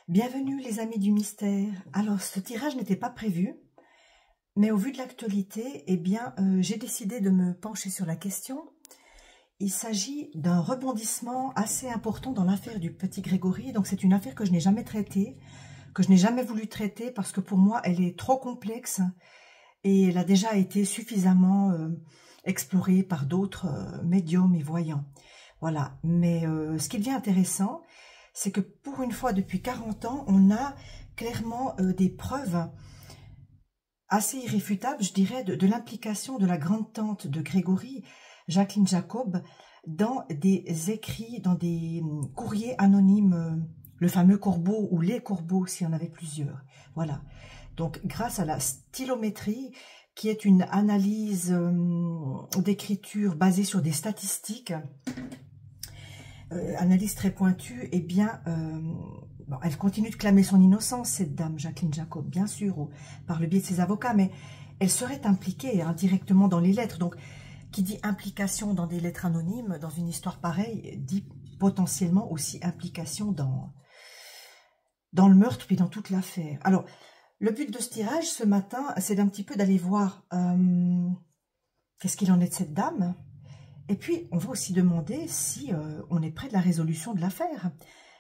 Bienvenue les amis du mystère. Alors ce tirage n'était pas prévu, mais au vu de l'actualité, eh bien j'ai décidé de me pencher sur la question. Il s'agit d'un rebondissement assez important dans l'affaire du petit Grégory. Donc c'est une affaire que je n'ai jamais traitée, que je n'ai jamais voulu traiter parce que pour moi elle est trop complexe et elle a déjà été suffisamment explorée par d'autres médiums et voyants. Voilà, mais ce qui devient intéressant, c'est que pour une fois depuis 40 ans, on a clairement des preuves assez irréfutables, je dirais, de l'implication de la grande-tante de Grégory, Jacqueline Jacob, dans des écrits, dans des courriers anonymes, le fameux corbeau ou les corbeaux, s'il y en avait plusieurs. Voilà. Donc, grâce à la stylométrie, qui est une analyse d'écriture basée sur des statistiques, analyse très pointue, eh bien, bon, elle continue de clamer son innocence, cette dame, Jacqueline Jacob, bien sûr, par le biais de ses avocats, mais elle serait impliquée indirectement dans les lettres. Donc, qui dit implication dans des lettres anonymes, dans une histoire pareille, dit potentiellement aussi implication dans le meurtre, puis dans toute l'affaire. Alors, le but de ce tirage, ce matin, c'est d'un petit peu d'aller voir qu'est-ce qu'il en est de cette dame. Et puis, on va aussi demander si on est près de la résolution de l'affaire,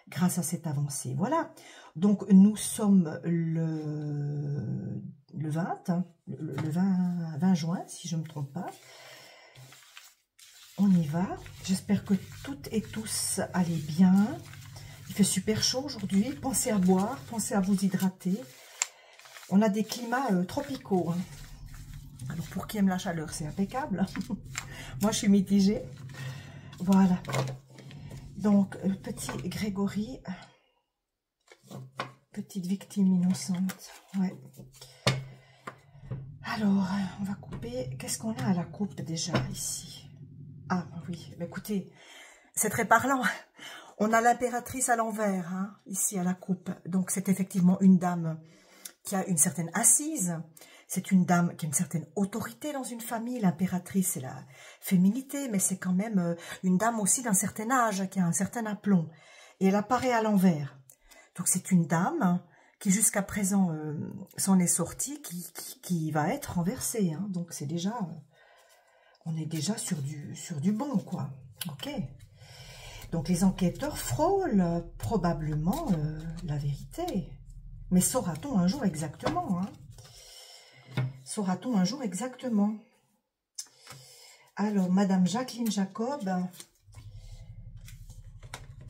grâce à cette avancée. Voilà. Donc, nous sommes le 20, hein, le 20 juin, si je ne me trompe pas. On y va. J'espère que toutes et tous allez bien. Il fait super chaud aujourd'hui. Pensez à boire, pensez à vous hydrater. On a des climats tropicaux, hein. Alors, pour qui aime la chaleur, c'est impeccable. Moi, je suis mitigée. Voilà. Donc, petit Grégory. Petite victime innocente. Ouais. Alors, on va couper. Qu'est-ce qu'on a à la coupe déjà, ici? Ah, oui. Bah, écoutez, c'est très parlant. On a l'impératrice à l'envers, hein, ici à la coupe. Donc, c'est effectivement une dame qui a une certaine assise. C'est une dame qui a une certaine autorité dans une famille. L'impératrice, c'est la féminité, mais c'est quand même une dame aussi d'un certain âge, qui a un certain aplomb. Et elle apparaît à l'envers. Donc c'est une dame qui jusqu'à présent s'en est sortie, qui va être renversée, hein. Donc c'est déjà, on est déjà sur du bon, quoi. Ok. Donc les enquêteurs frôlent probablement la vérité. Mais saura-t-on un jour exactement, hein? Saura-t-on un jour exactement? Alors, Madame Jacqueline Jacob,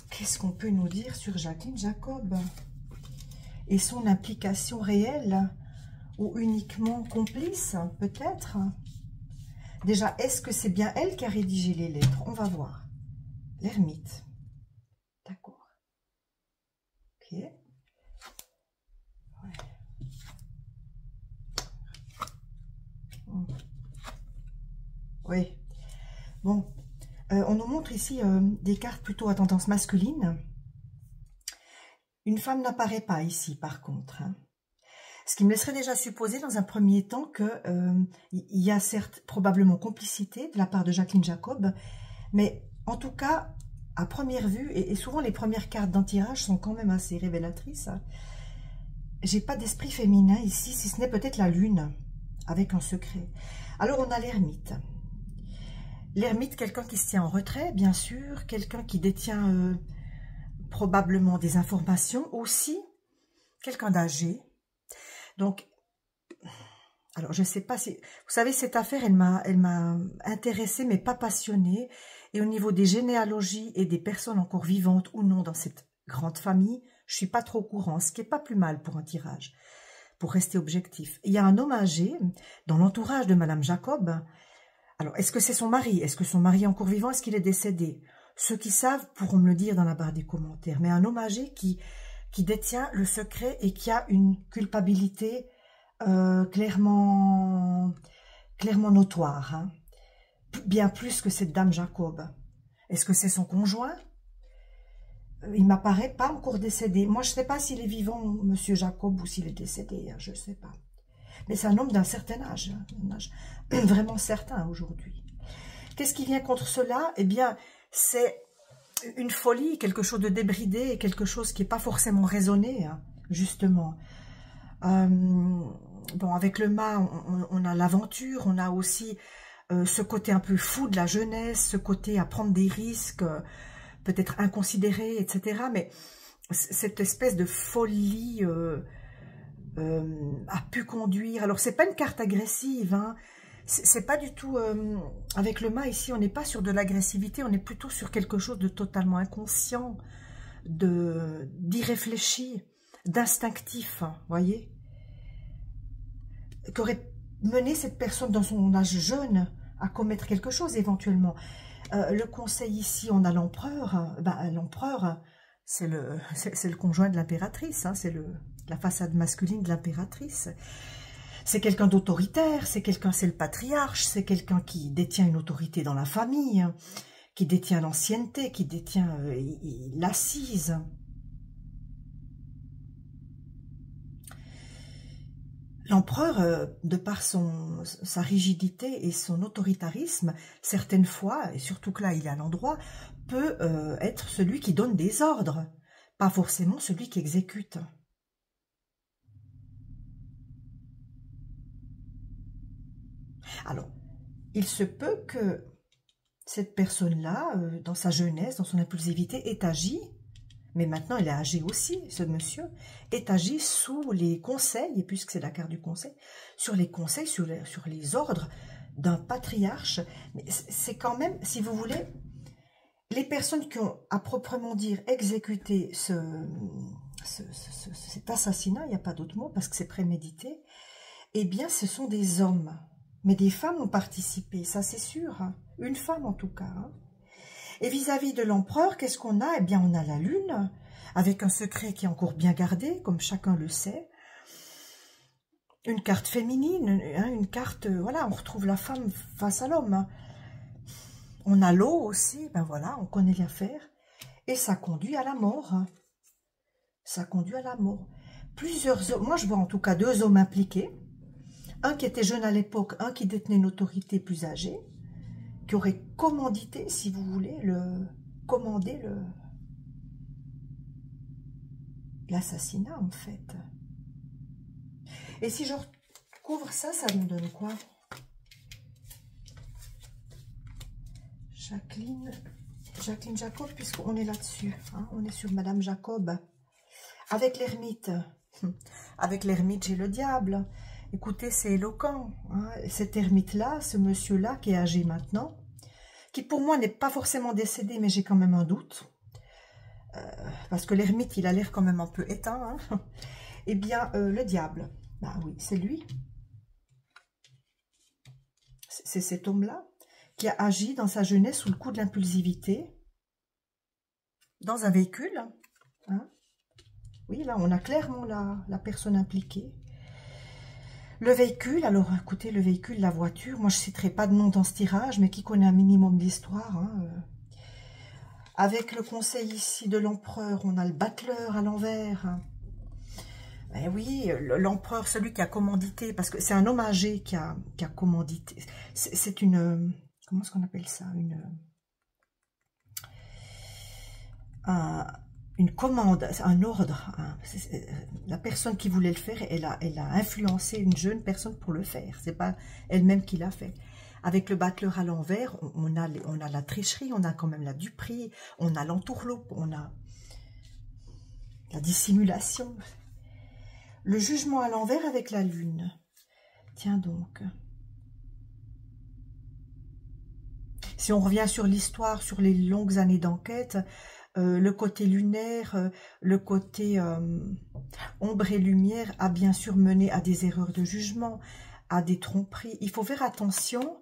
qu'est-ce qu'on peut nous dire sur Jacqueline Jacob et son implication réelle ou uniquement complice, peut-être? Déjà, est-ce que c'est bien elle qui a rédigé les lettres? On va voir. L'ermite. D'accord. Ok. Oui. Bon, on nous montre ici des cartes plutôt à tendance masculine. Une femme n'apparaît pas ici, par contre, hein. Ce qui me laisserait déjà supposer, dans un premier temps, qu'il y a certes probablement complicité de la part de Jacqueline Jacob, mais en tout cas, à première vue, et souvent les premières cartes d'un tirage sont quand même assez révélatrices, hein. J'ai pas d'esprit féminin ici, si ce n'est peut-être la lune, avec un secret. Alors, on a l'ermite. L'ermite, quelqu'un qui se tient en retrait, bien sûr, quelqu'un qui détient probablement des informations, aussi quelqu'un d'âgé. Donc, alors je ne sais pas si... Vous savez, cette affaire, elle m'a intéressée, mais pas passionnée. Et au niveau des généalogies et des personnes encore vivantes ou non dans cette grande famille, je ne suis pas trop au courant, ce qui n'est pas plus mal pour un tirage, pour rester objectif. Il y a un homme âgé dans l'entourage de Madame Jacob. Alors, est-ce que c'est son mari? Est-ce que son mari est encore vivant? Est-ce qu'il est décédé? Ceux qui savent pourront me le dire dans la barre des commentaires. Mais un homme âgé qui détient le secret et qui a une culpabilité clairement notoire, hein. Bien plus que cette dame Jacob. Est-ce que c'est son conjoint? Il m'apparaît pas encore décédé. Moi, je ne sais pas s'il est vivant, monsieur Jacob, ou s'il est décédé, hein, je ne sais pas. Mais c'est un homme d'un certain âge, hein, un âge vraiment certain aujourd'hui. Qu'est-ce qui vient contre cela? Eh bien, c'est une folie, quelque chose de débridé, quelque chose qui n'est pas forcément raisonné, hein, justement. Bon, avec le mât, on a l'aventure, on a aussi ce côté un peu fou de la jeunesse, ce côté à prendre des risques, peut-être inconsidérés, etc. Mais cette espèce de folie a pu conduire. Alors, c'est pas une carte agressive, hein. C'est pas du tout... avec le mât, ici, on n'est pas sur de l'agressivité, on est plutôt sur quelque chose de totalement inconscient, d'irréfléchi, d'instinctif, hein, voyez, qu'aurait mené cette personne dans son âge jeune à commettre quelque chose éventuellement. Le conseil ici, on a l'empereur. Ben, l'empereur, c'est le conjoint de l'impératrice, hein, c'est la façade masculine de l'impératrice. C'est quelqu'un d'autoritaire, c'est le patriarche, c'est quelqu'un qui détient une autorité dans la famille, hein, qui détient l'ancienneté, qui détient l'assise. L'empereur, de par sa rigidité et son autoritarisme, certaines fois, et surtout que là il est à l'endroit, peut être celui qui donne des ordres, pas forcément celui qui exécute. Alors, il se peut que cette personne-là, dans sa jeunesse, dans son impulsivité, ait agi, mais maintenant il est âgé aussi, ce monsieur, est agi sous les conseils, et puisque c'est la carte du conseil, sur les conseils, sur les ordres d'un patriarche. Mais c'est quand même, si vous voulez, les personnes qui ont, à proprement dire, exécuté cet assassinat, il n'y a pas d'autre mot, parce que c'est prémédité, eh bien ce sont des hommes. Mais des femmes ont participé, ça c'est sûr, hein. Une femme en tout cas, hein. Et vis-à-vis de l'empereur, qu'est-ce qu'on a? Eh bien, on a la lune, avec un secret qui est encore bien gardé, comme chacun le sait. Une carte féminine, hein, une carte, voilà, on retrouve la femme face à l'homme, hein. On a l'eau aussi, ben voilà, on connaît l'affaire. Et ça conduit à la mort, hein. Ça conduit à la mort. Plusieurs hommes, moi je vois en tout cas 2 hommes impliqués. Un qui était jeune à l'époque, un qui détenait une autorité plus âgée, qui aurait commandité, si vous voulez, commandé l'assassinat, en fait. Et si je recouvre ça, ça me donne quoi? Jacqueline Jacob, puisqu'on est là-dessus, hein, on est sur Madame Jacob. Avec l'ermite. Avec l'ermite, j'ai le diable. Écoutez, c'est éloquent, hein. Cet ermite-là, ce monsieur-là, qui est âgé maintenant, qui pour moi n'est pas forcément décédé, mais j'ai quand même un doute, parce que l'ermite, il a l'air quand même un peu éteint, hein. Eh bien, le diable, bah oui, c'est lui. C'est cet homme-là qui a agi dans sa jeunesse sous le coup de l'impulsivité, dans un véhicule, hein. Oui, là, on a clairement la personne impliquée. Le véhicule, alors écoutez, le véhicule, la voiture, moi je ne citerai pas de nom dans ce tirage, mais qui connaît un minimum d'histoire, hein, avec le conseil ici de l'empereur, on a le battleur à l'envers. Hein. Ben oui, l'empereur, celui qui a commandité, parce que c'est un homme âgé qui a commandité. C'est une... Comment est-ce qu'on appelle ça? Une commande, un ordre. Hein. La personne qui voulait le faire, elle a influencé une jeune personne pour le faire. C'est pas elle-même qui l'a fait. Avec le battleur à l'envers, on a la tricherie, on a quand même la duperie, on a l'entourloupe, on a la dissimulation. Le jugement à l'envers avec la lune. Tiens donc. Si on revient sur l'histoire, sur les longues années d'enquête, le côté lunaire, le côté ombre et lumière a bien sûr mené à des erreurs de jugement, à des tromperies. Il faut faire attention.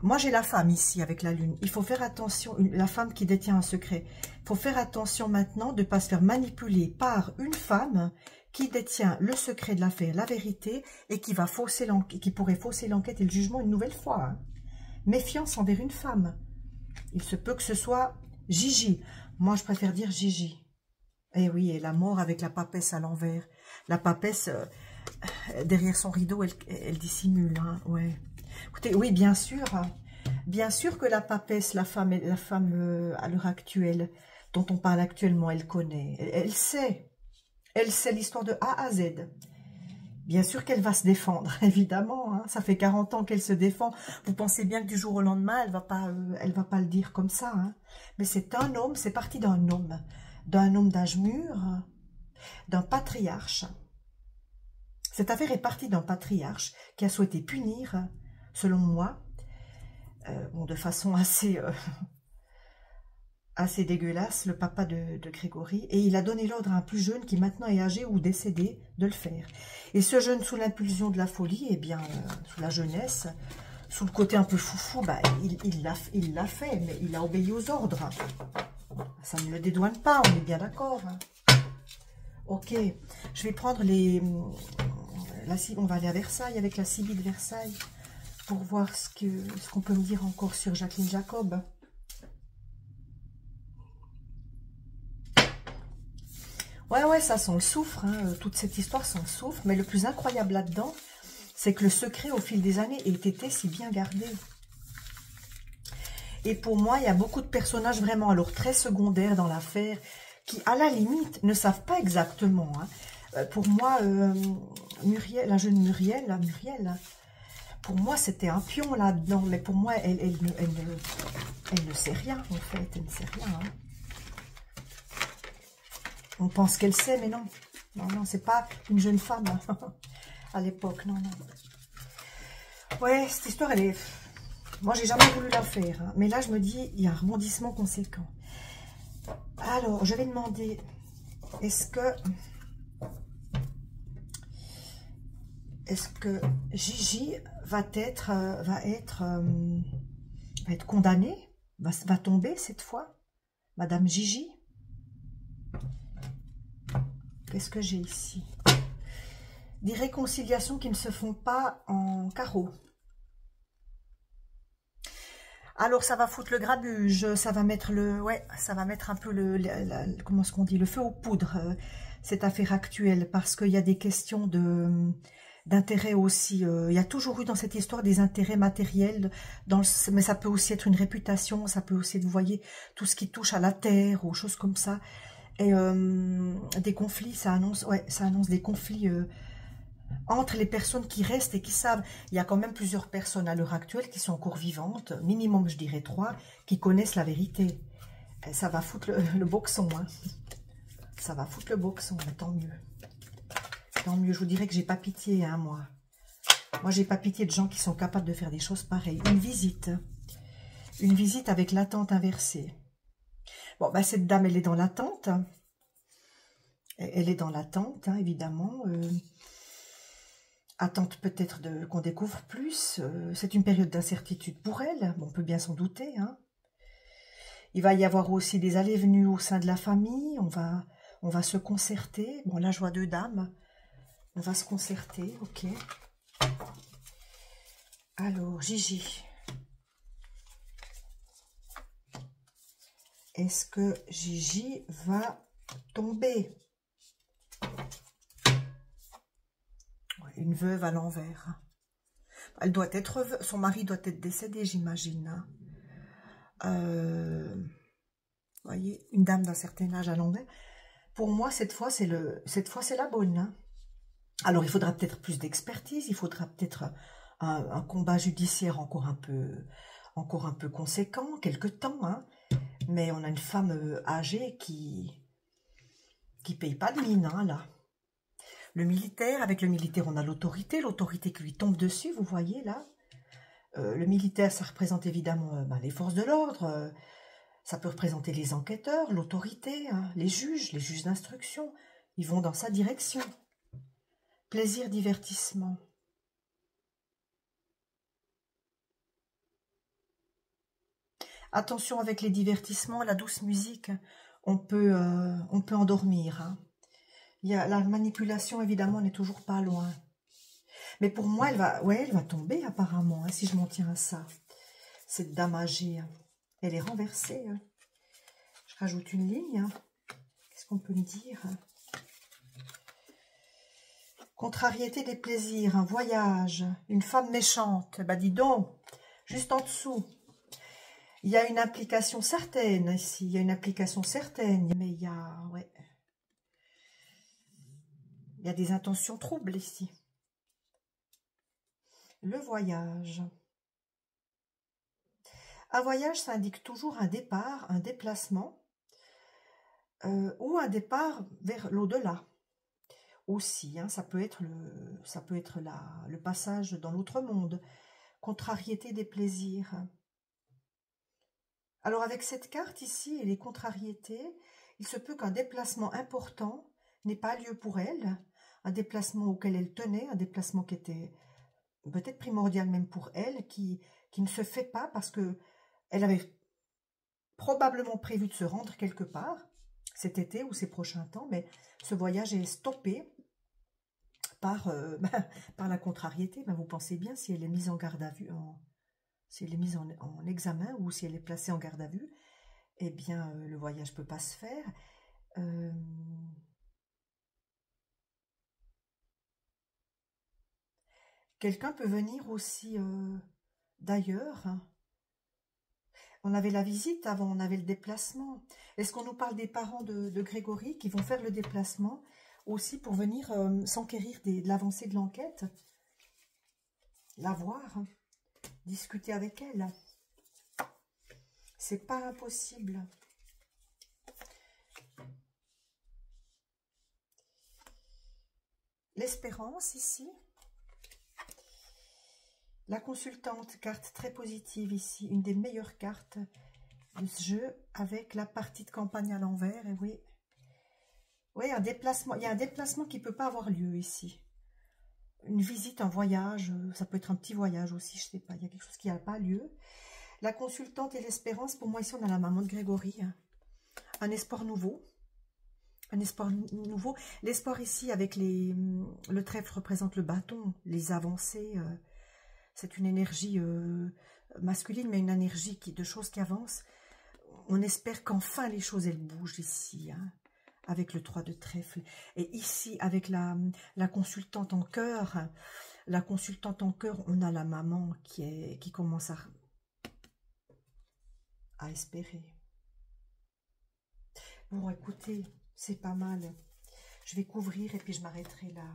Moi, j'ai la femme ici avec la lune. Il faut faire attention, la femme qui détient un secret. Il faut faire attention maintenant de ne pas se faire manipuler par une femme qui détient le secret de l'affaire, la vérité, et qui pourrait fausser l'enquête et le jugement une nouvelle fois. Hein. Méfiance envers une femme. Il se peut que ce soit Gigi. Moi, je préfère dire Gigi. Eh oui, et la mort avec la papesse à l'envers. La papesse, derrière son rideau, elle dissimule. Hein, ouais. Écoutez, oui, bien sûr, Bien sûr que la papesse, la femme à l'heure actuelle, dont on parle actuellement, elle connaît. Elle sait. Elle sait l'histoire de A à Z. Bien sûr qu'elle va se défendre, évidemment. Hein. Ça fait 40 ans qu'elle se défend. Vous pensez bien que du jour au lendemain, elle va pas le dire comme ça. Hein. Mais c'est un homme, c'est parti d'un homme d'âge mûr, d'un patriarche. Cette affaire est partie d'un patriarche qui a souhaité punir, selon moi, bon, de façon assez dégueulasse, le papa de Grégory, et il a donné l'ordre à un plus jeune qui maintenant est âgé ou décédé de le faire. Et ce jeune, sous l'impulsion de la folie, eh bien, sous la jeunesse, sous le côté un peu foufou, bah, il l'a fait, mais il a obéi aux ordres. Ça ne le dédouane pas, on est bien d'accord. Ok, je vais prendre on va aller à Versailles avec la Sibylle de Versailles pour voir ce qu'on peut me dire encore sur Jacqueline Jacob. Ouais, ça sent le soufre, hein. Toute cette histoire sent le soufre, mais le plus incroyable là-dedans, c'est que le secret, au fil des années, ait été si bien gardé. Et pour moi, il y a beaucoup de personnages vraiment alors très secondaires dans l'affaire, qui, à la limite, ne savent pas exactement. Hein. Pour moi, Muriel, la jeune Muriel, pour moi, c'était un pion là-dedans, mais pour moi, elle ne sait rien, en fait, elle ne sait rien, hein. On pense qu'elle sait, mais non. Non, c'est pas une jeune femme à l'époque, non. Ouais, cette histoire, elle est... Moi, j'ai jamais voulu la faire. Hein. Mais là, je me dis, il y a un rebondissement conséquent. Alors, je vais demander, est-ce que Gigi va être condamnée, va tomber cette fois, Madame Gigi? Qu'est-ce que j'ai ici? Des réconciliations qui ne se font pas en carreau. Alors, ça va foutre le grabuge, ça va mettre ça va mettre un peu comment est-ce qu'on dit, le feu aux poudres, cette affaire actuelle, parce qu'il y a des questions d'intérêt aussi. Il y a toujours eu dans cette histoire des intérêts matériels, mais ça peut aussi être une réputation, ça peut aussi être, vous voyez, tout ce qui touche à la terre, aux choses comme ça. Et des conflits, ça annonce des conflits entre les personnes qui restent et qui savent. Il y a quand même plusieurs personnes à l'heure actuelle qui sont encore vivantes, minimum je dirais 3, qui connaissent la vérité. Et ça va foutre le boxon, hein. Ça va foutre le boxon, mais tant mieux. Tant mieux, je vous dirais que j'ai pas pitié, hein, moi. Moi, j'ai pas pitié de gens qui sont capables de faire des choses pareilles. Une visite avec l'attente inversée. Bon, bah, cette dame, elle est dans l'attente. Elle est dans l'attente, hein, évidemment. Attente peut-être qu'on découvre plus. C'est une période d'incertitude pour elle. Bon, on peut bien s'en douter. Hein. Il va y avoir aussi des allées-venues au sein de la famille. On va se concerter. Bon, là, je vois 2 dames. On va se concerter, ok. Alors, Gigi. Est-ce que Gigi va tomber? Une veuve à l'envers. Elle doit être veuve. Son mari doit être décédé, j'imagine. Vous voyez, une dame d'un certain âge à l'envers. Pour moi, cette fois, c'est la bonne. Hein. Alors, il faudra peut-être plus d'expertise. Il faudra peut-être un combat judiciaire encore un peu conséquent, quelque temps. Hein. Mais on a une femme âgée qui paye pas de mine, hein, là. Le militaire, avec le militaire, on a l'autorité qui lui tombe dessus, vous voyez, là. Le militaire, ça représente évidemment les forces de l'ordre, ça peut représenter les enquêteurs, l'autorité, hein, les juges d'instruction. Ils vont dans sa direction. Plaisir, divertissement. Attention avec les divertissements, la douce musique, on peut endormir. Hein. La manipulation, évidemment, n'est toujours pas loin. Mais pour moi, elle va tomber apparemment, hein, si je m'en tiens à ça. Cette dame âgée, hein. Elle est renversée. Hein. Je rajoute une ligne. Hein. Qu'est-ce qu'on peut me dire? Contrariété des plaisirs, un voyage, une femme méchante. Bah dis donc, juste en dessous. Il y a une implication certaine ici, il y a une implication certaine, mais il y a, ouais, il y a des intentions troubles ici. Le voyage. Un voyage, ça indique toujours un départ, un déplacement, ou un départ vers l'au-delà. Aussi, hein, ça peut être le passage dans l'autre monde, contrariété des plaisirs. Alors avec cette carte ici et les contrariétés, il se peut qu'un déplacement important n'ait pas lieu pour elle, un déplacement auquel elle tenait, un déplacement qui était peut-être primordial même pour elle, qui ne se fait pas parce que elle avait probablement prévu de se rendre quelque part cet été ou ces prochains temps, mais ce voyage est stoppé par, par la contrariété. Ben, vous pensez bien, si elle est mise en garde à vue, si elle est mise en examen ou si elle est placée en garde à vue, eh bien, le voyage ne peut pas se faire. Quelqu'un peut venir aussi d'ailleurs. On avait la visite avant, on avait le déplacement. Est-ce qu'on nous parle des parents de Grégory qui vont faire le déplacement aussi pour venir s'enquérir de l'avancée de l'enquête, la voir, discuter avec elle? C'est pas impossible. L'espérance ici. La consultante, carte très positive ici, une des meilleures cartes de ce jeu, avec la partie de campagne à l'envers. Et oui, oui, un déplacement. Il y a un déplacement qui ne peut pas avoir lieu ici. Une visite, un voyage, ça peut être un petit voyage aussi, je ne sais pas. Il y a quelque chose qui n'a pas lieu. La consultante et l'espérance, pour moi ici on a la maman de Grégory. Hein. Un espoir nouveau. Un espoir nouveau. L'espoir ici avec le trèfle représente le bâton, les avancées. C'est une énergie masculine, mais une énergie de choses qui avancent. On espère qu'enfin les choses, elles bougent ici, hein, avec le 3 de trèfle. Et ici, avec la consultante en cœur, on a la maman qui commence à espérer. Bon, écoutez, c'est pas mal. Je vais couvrir et puis je m'arrêterai là.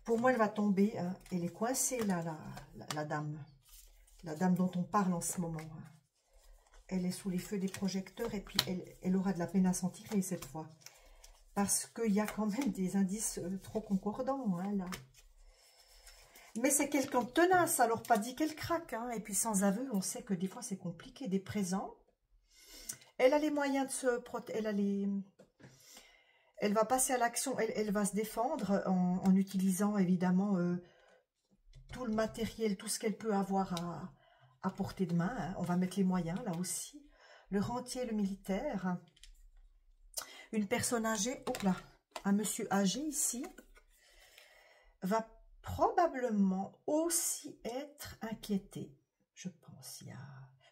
Pour moi, elle va tomber. Hein. Elle est coincée, là, la dame. La dame dont on parle en ce moment. Hein. Elle est sous les feux des projecteurs et puis elle aura de la peine à s'en tirer cette fois. Parce qu'il y a quand même des indices trop concordants, hein, là. Mais c'est quelqu'un de tenace, alors pas dit qu'elle craque. Hein. Et puis sans aveu, on sait que des fois c'est compliqué. Des présents. Elle a les moyens de se protéger. Elle va passer à l'action, elle va se défendre en utilisant évidemment tout le matériel, tout ce qu'elle peut avoir à portée de main. Hein. On va mettre les moyens là aussi. Le rentier, le militaire. Une personne âgée, oh là, un monsieur âgé ici, va probablement aussi être inquiété. Je pense,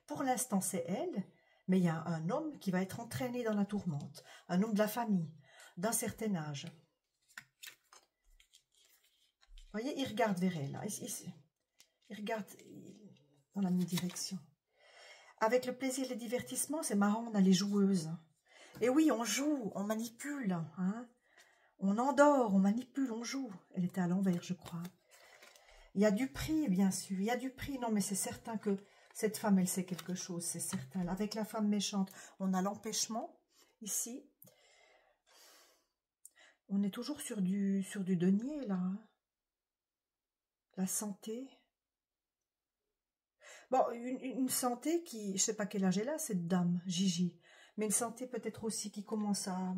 pour l'instant c'est elle, mais il y a un homme qui va être entraîné dans la tourmente. Un homme de la famille. D'un certain âge. Vous voyez, il regarde vers elle. Là. Il regarde dans la même direction. Avec le plaisir et le divertissement, c'est marrant, on a les joueuses. Et oui, on joue, on manipule. Hein. On endort, on manipule, on joue. Elle était à l'envers, je crois. Il y a du prix, bien sûr. Il y a du prix. Non, mais c'est certain que cette femme, elle sait quelque chose. C'est certain. Avec la femme méchante, on a l'empêchement, ici. On est toujours sur du denier, là. Hein. La santé. Bon, une santé qui... Je ne sais pas quel âge elle a, cette dame, Gigi. Mais une santé peut-être aussi qui commence à...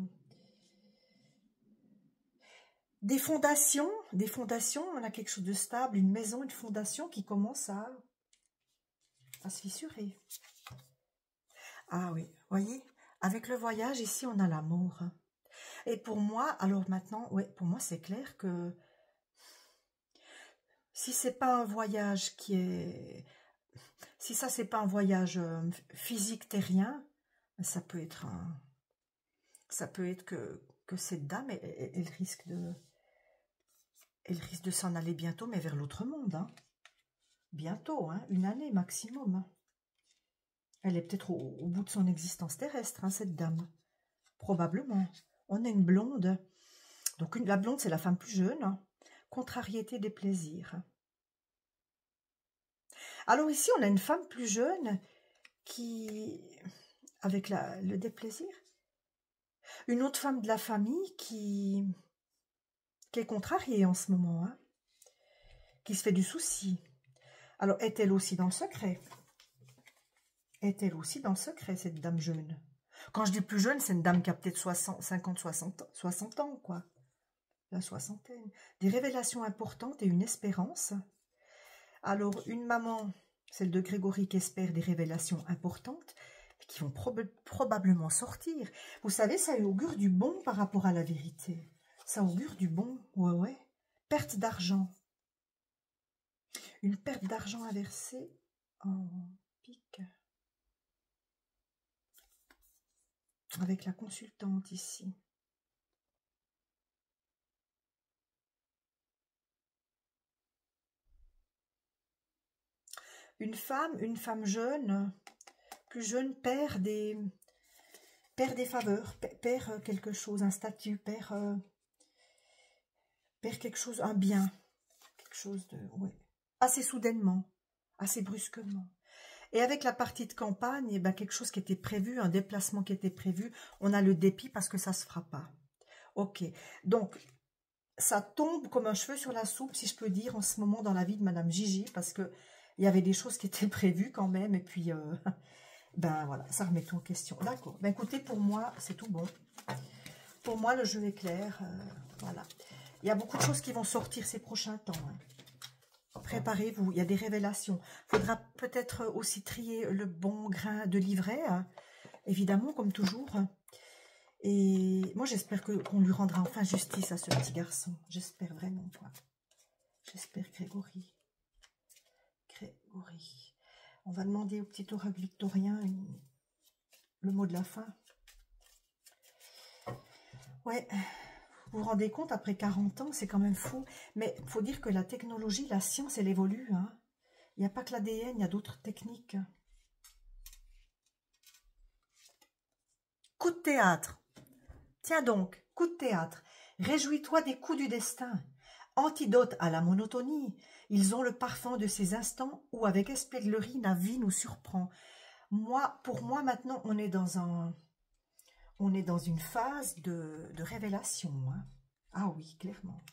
Des fondations, on a quelque chose de stable, une maison, une fondation qui commence à se fissurer. Ah oui, voyez, avec le voyage, ici, on a l'amour. Et pour moi, alors maintenant, ouais, pour moi, c'est clair que si c'est pas un voyage qui est... Si ça, c'est pas un voyage physique terrien, ça peut être un... Ça peut être que cette dame, elle risque de s'en aller bientôt, mais vers l'autre monde. Hein. Bientôt, hein, une année maximum. Hein. Elle est peut-être au bout de son existence terrestre, hein, cette dame. Probablement. On a une blonde. Donc la blonde, c'est la femme plus jeune. Hein. Contrariété des plaisirs. Alors ici, on a une femme plus jeune qui... avec le déplaisir. Une autre femme de la famille qui est contrariée en ce moment. Hein, qui se fait du souci. Alors, est-elle aussi dans le secret? Est-elle aussi dans le secret, cette dame jeune? Quand je dis plus jeune, c'est une dame qui a peut-être 50, 60 ans, quoi. La soixantaine. Des révélations importantes et une espérance. Alors, une maman, celle de Grégory, qui espère des révélations importantes, qui vont probablement sortir. Vous savez, ça augure du bon par rapport à la vérité. Ça augure du bon, ouais. Perte d'argent. Une perte d'argent à verser en pique. Avec la consultante ici. Une femme jeune, plus jeune, perd des faveurs, perd quelque chose, un statut, perd quelque chose, un bien, quelque chose de, ouais, assez soudainement, assez brusquement. Et avec la partie de campagne, eh ben, quelque chose qui était prévu, un déplacement qui était prévu, on a le dépit parce que ça ne se fera pas. Ok, donc ça tombe comme un cheveu sur la soupe, si je peux dire, en ce moment dans la vie de Madame Gigi, parce que il y avait des choses qui étaient prévues quand même, et puis, ben voilà, ça remet tout en question. D'accord, ben écoutez, pour moi, c'est tout bon. Pour moi, le jeu est clair, voilà. Il y a beaucoup de choses qui vont sortir ces prochains temps, hein. Préparez-vous, il y a des révélations. Il faudra peut-être aussi trier le bon grain de livret, hein, évidemment, comme toujours. Et moi, j'espère qu'on lui rendra enfin justice à ce petit garçon. J'espère vraiment, quoi. J'espère, Grégory. On va demander au petit oracle victorien le mot de la fin. Ouais. Vous vous rendez compte, après 40 ans, c'est quand même fou. Mais il faut dire que la technologie, la science, elle évolue. Hein. Il n'y a pas que l'ADN, il y a d'autres techniques. Coup de théâtre. Tiens donc, coup de théâtre. Réjouis-toi des coups du destin. Antidote à la monotonie. Ils ont le parfum de ces instants où, avec espièglerie, la vie nous surprend. Pour moi, maintenant, on est dans une phase de révélation. Hein. Ah oui, clairement.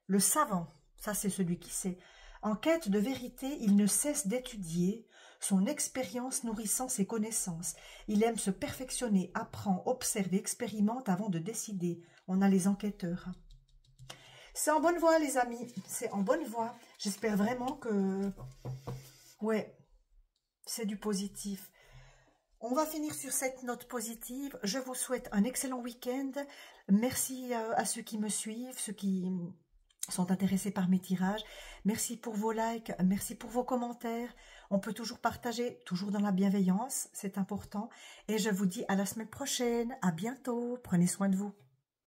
Le savant, ça c'est celui qui sait. En quête de vérité, il ne cesse d'étudier, son expérience nourrissant ses connaissances. Il aime se perfectionner, apprend, observe, expérimente avant de décider. On a les enquêteurs. C'est en bonne voie, les amis. C'est en bonne voie. J'espère vraiment que... Ouais, c'est du positif. On va finir sur cette note positive. Je vous souhaite un excellent week-end. Merci à ceux qui me suivent, ceux qui sont intéressés par mes tirages. Merci pour vos likes, merci pour vos commentaires. On peut toujours partager, toujours dans la bienveillance, c'est important. Et je vous dis à la semaine prochaine. À bientôt. Prenez soin de vous.